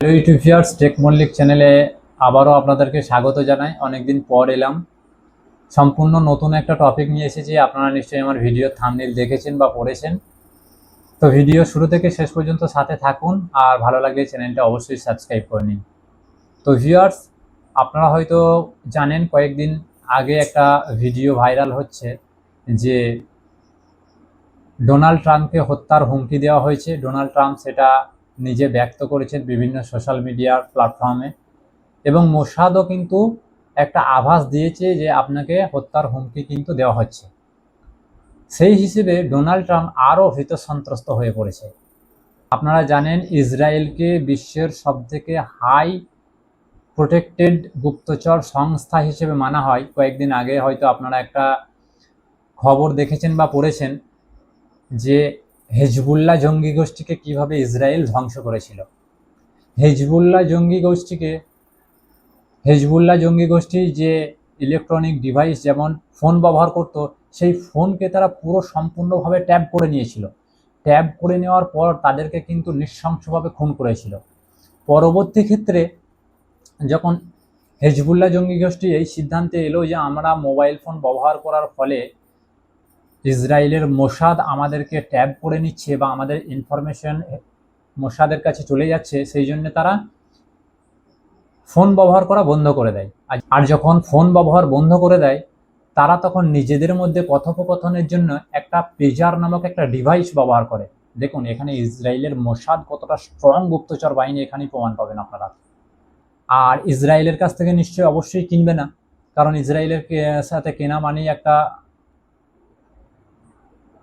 Hello ইউটিউবিয়ার্স, take Mallick চ্যানেলে আবারও আপনাদেরকে স্বাগত জানাই। অনেকদিন পর এলাম, সম্পূর্ণ নতুন একটা টপিক নিয়ে এসেছি। আপনারা নিশ্চয়ই আমার ভিডিও থাম্বনেল দেখেছেন বা পড়েছেন। তো ভিডিও শুরু থেকে শেষ পর্যন্ত সাথে থাকুন, আর ভালো লাগলে চ্যানেলটা অবশ্যই সাবস্ক্রাইব করে নিন। তো ভিউয়ার্স, আপনারা হয়তো জানেন কয়েকদিন আগে একটা ভিডিও ভাইরাল হচ্ছে যে ডোনাল্ড ট্রাম্পকে হত্যার হুমকি দেওয়া হয়েছে। ডোনাল্ড ট্রাম্প সেটা নিজে ব্যক্ত করেছেন বিভিন্ন সোশ্যাল মিডিয়ার প্ল্যাটফর্মে, এবং মোসাদও কিন্তু একটা আভাস দিয়েছে যে আপনাকে হত্যার হুমকি কিন্তু দেওয়া হচ্ছে। সেই হিসেবে ডোনাল্ড ট্রাম্প আরও ভীত সন্ত্রস্ত হয়ে পড়েছে। আপনারা জানেন ইসরায়েলকে বিশ্বের সবথেকে হাই প্রোটেক্টেড গুপ্তচর সংস্থা হিসেবে মানা হয়। কয়েকদিন আগে হয়তো আপনারা একটা খবর দেখেছেন বা পড়েছেন যে হেজবুল্লাহ জঙ্গি গোষ্ঠীকে কিভাবে ইসরায়েল ধ্বংস করেছিল। হেজবুল্লাহ জঙ্গি গোষ্ঠী যে ইলেকট্রনিক ডিভাইস যেমন ফোন ব্যবহার করত, সেই ফোনকে তারা পুরো সম্পূর্ণভাবে ট্যাপ করে নিয়েছিল। ট্যাপ করে নেওয়ার পর তাদেরকে কিন্তু নৃশংসভাবে খুন করেছিল। পরবর্তী ক্ষেত্রে যখন হেজবুল্লাহ জঙ্গি গোষ্ঠী এই সিদ্ধান্তে এলো যে আমরা মোবাইল ফোন ব্যবহার করার ফলে ইসরায়েলের মোসাদ আমাদেরকে ট্যাপ করে নিচ্ছে বা আমাদের ইনফরমেশন মোসাদের কাছে চলে যাচ্ছে, সেই জন্য তারা ফোন ব্যবহার করা বন্ধ করে দেয়। আর যখন ফোন ব্যবহার বন্ধ করে দেয়, তারা তখন নিজেদের মধ্যে কথোপকথনের জন্য একটা পেজার নামক একটা ডিভাইস ব্যবহার করে। দেখুন এখানে ইসরায়েলের মোসাদ কতটা স্ট্রং গুপ্তচর বাহিনী, এখানেই প্রমাণ পাবেন আপনারা। আর ইসরায়েলের কাছ থেকে নিশ্চয়ই অবশ্যই কিনবে না, কারণ ইসরায়েলের সাথে কেনা মানেই একটা।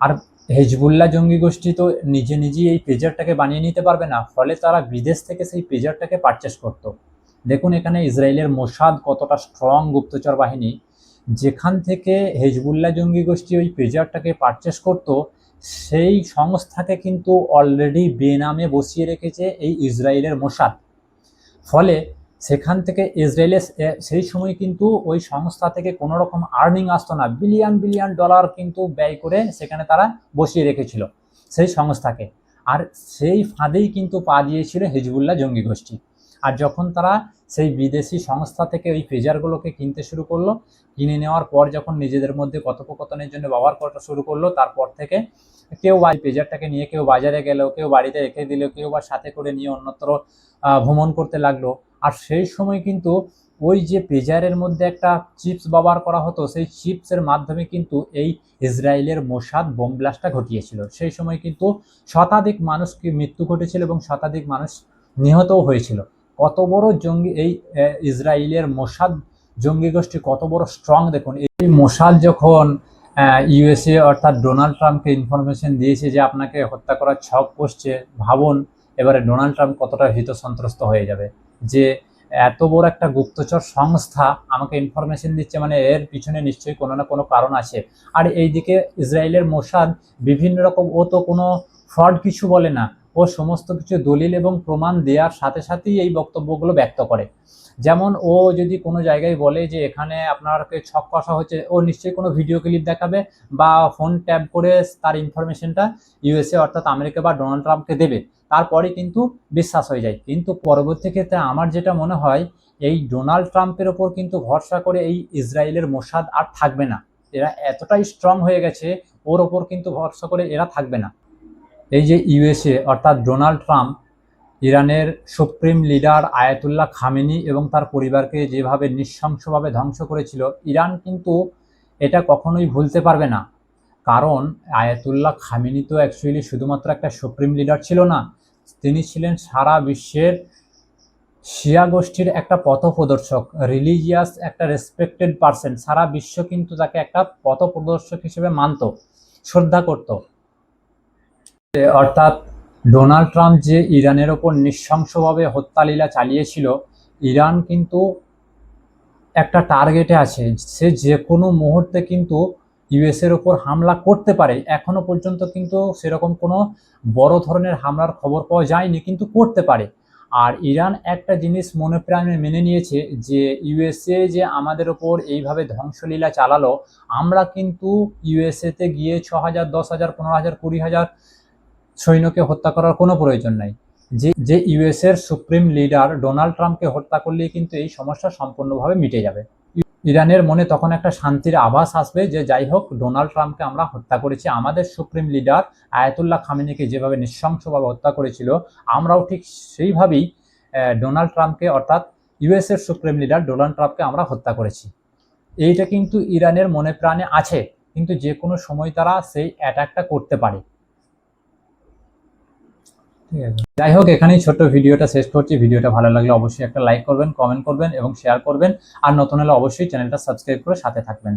আর হেজবুল্লাহ জঙ্গি গোষ্ঠী তো নিজেই এই পেজারটাকে বানিয়ে নিতে পারবে না, ফলে তারা বিদেশ থেকে সেই পেজারটাকে পারচেস করত। দেখুন এখানে ইসরায়েলের মোসাদ কতটা স্ট্রং গুপ্তচর বাহিনী, যেখান থেকে হেজবুল্লাহ জঙ্গি গোষ্ঠী ওই পেজারটাকে পারচেস করত, সেই সংস্থাকে কিন্তু অলরেডি বেনামে বসিয়ে রেখেছে এই ইসরায়েলের মোসাদ। ফলে সেখান থেকে ইসরায়েলের সেই সময় কিন্তু ওই সংস্থা থেকে কোনো রকম আর্নিং আসতো না। বিলিয়ন বিলিয়ন ডলার কিন্তু ব্যয় করে সেখানে তারা বসিয়ে রেখেছিল সেই সংস্থাকে। আর সেই ফাঁদেই কিন্তু পা দিয়েছিল হিজবুল্লাহ জঙ্গি গোষ্ঠী। আর যখন তারা সেই বিদেশি সংস্থা থেকে ওই পেজারগুলোকে কিনতে শুরু করলো, কিনে নেওয়ার পর যখন নিজেদের মধ্যে কথোপকথনের জন্য ব্যবহার করা শুরু করলো, তারপর থেকে কেউ পেজারটাকে নিয়ে কেউ বাজারে গেল, কেউ বাড়িতে রেখে দিল, কেউ বা সাথে করে নিয়ে অন্যত্র ভ্রমণ করতে লাগলো। আর সেই সময় কিন্তু ওই যে পেজারের মধ্যে একটা চিপস ব্যবহার করা হতো, সেই চিপসের মাধ্যমে কিন্তু এই ইসরায়েলের মোসাদ বোম ব্লাস্টটা ঘটিয়েছিল। সেই সময় কিন্তু শতাধিক মানুষকে মৃত্যু ঘটেছিল এবং শতাধিক মানুষ নিহতও হয়েছিল। কত বড় জঙ্গি এই ইসরায়েলের মোসাদ জঙ্গি গোষ্ঠী, কত বড় স্ট্রং দেখুন। এই মোসাদ যখন ইউএসএ অর্থাৎ ডোনাল্ড ট্রাম্পকে ইনফরমেশন দিয়েছে যে আপনাকে হত্যা করার ছক কষছে, ভাবুন এবারে ডোনাল্ড ট্রাম্প কতটা ভীত সন্ত্রস্ত হয়ে যাবে যে এত বড় একটা গুপ্তচর সংস্থা আমাকে ইনফরমেশন দিচ্ছে, মানে এর পিছনে নিশ্চয়ই কোনো না কোনো কারণ আছে। আর এইদিকে ইসরায়েলের মোসাদ বিভিন্ন রকম, ও তো কোনো ফ্রড কিছু বলে না, ও সমস্ত কিছু দলিল এবং প্রমাণ দেওয়ার সাথে সাথেই এই বক্তব্যগুলো ব্যক্ত করে। যেমন ও যদি কোনো জায়গায় বলে যে এখানে আপনাকে ছক কষা হচ্ছে, ও নিশ্চয়ই কোনো ভিডিও ক্লিপ দেখাবে বা ফোন ট্যাপ করে তার ইনফরমেশনটা ইউএসএ অর্থাৎ আমেরিকা বা ডোনাল্ড ট্রাম্পকে দেবে, তারপরে কিন্তু বিশ্বাস হয়ে যায়। কিন্তু পরবর্তী ক্ষেত্রে আমার যেটা মনে হয়, এই ডোনাল্ড ট্রাম্পের ওপর কিন্তু ভরসা করে এই ইসরায়েলের মোসাদ আর থাকবে না। এরা এতটাই স্ট্রং হয়ে গেছে, ওর ওপর কিন্তু ভরসা করে এরা থাকবে না। এই যে ইউএসএ অর্থাৎ ডোনাল্ড ট্রাম্প ইরানের সুপ্রিম লিডার আয়াতুল্লাহ খামেনি এবং তার পরিবারকে যেভাবে নৃশংসভাবে ধ্বংস করেছিল, ইরান কিন্তু এটা কখনোই ভুলতে পারবে না। কারণ আয়াতুল্লাহ খামেনি তো অ্যাকচুয়ালি শুধুমাত্র একটা সুপ্রিম লিডার ছিল না, তিনি ছিলেন সারা বিশ্বের শিয়া গোষ্ঠীর একটা পথপ্রদর্শক, রিলিজিয়াস একটা রেসপেক্টেড পারসন। সারা বিশ্ব কিন্তু তাকে একটা পথপ্রদর্শক হিসেবে মানত, শ্রদ্ধা করত। অর্থাৎ ডোনাল্ড ট্রাম্প যে ইরানের ওপর নৃশংসভাবে হত্যালীলা চালিয়েছিল, ইরান কিন্তু একটা টার্গেটে আছে, সে যে কোনো মুহূর্তে কিন্তু ইউএসের ওপর হামলা করতে পারে। এখনো পর্যন্ত কিন্তু সেরকম কোনো বড় ধরনের হামলার খবর পাওয়া যায়নি, কিন্তু করতে পারে। আর ইরান একটা জিনিস মনে প্রাণে মেনে নিয়েছে যে ইউএসএ যে আমাদের ওপর এইভাবে ধ্বংসলীলা চালালো, আমরা কিন্তু ইউএসএতে গিয়ে 6,000, 10,000, 15,000, 20,000 সৈন্যকে হত্যা করার কোনো প্রয়োজন নাই। যে ইউএস এর সুপ্রিম লিডার ডোনাল্ড ট্রাম্পকে হত্যা করলেই কিন্তু এই সমস্যা সম্পূর্ণভাবে মিটে যাবে। ইরানের মনে তখন একটা শান্তির আভাস আসবে যে যাই হোক, ডোনাল্ড ট্রাম্পকে আমরা হত্যা করেছি, আমাদের সুপ্রিম লিডার আয়াতুল্লাহ খামেনিকে যেভাবে নৃশংসভাবে হত্যা করেছিল, আমরাও ঠিক সেইভাবেই ডোনাল্ড ট্রাম্পকে, অর্থাৎ ইউএস এর সুপ্রিম লিডার ডোনাল্ড ট্রাম্পকে আমরা হত্যা করেছি। এইটা কিন্তু ইরানের মনে প্রাণে আছে, কিন্তু যে কোনো সময় তারা সেই অ্যাটাকটা করতে পারে। ঠিক আছে, যাই হোক, এখানেই ছোট্ট ভিডিওটা শেষ করছি। ভিডিওটা ভালো লাগলে অবশ্যই একটা লাইক করবেন, কমেন্ট করবেন এবং শেয়ার করবেন। আর নতুন হলে অবশ্যই চ্যানেলটা সাবস্ক্রাইব করে সাথে থাকবেন।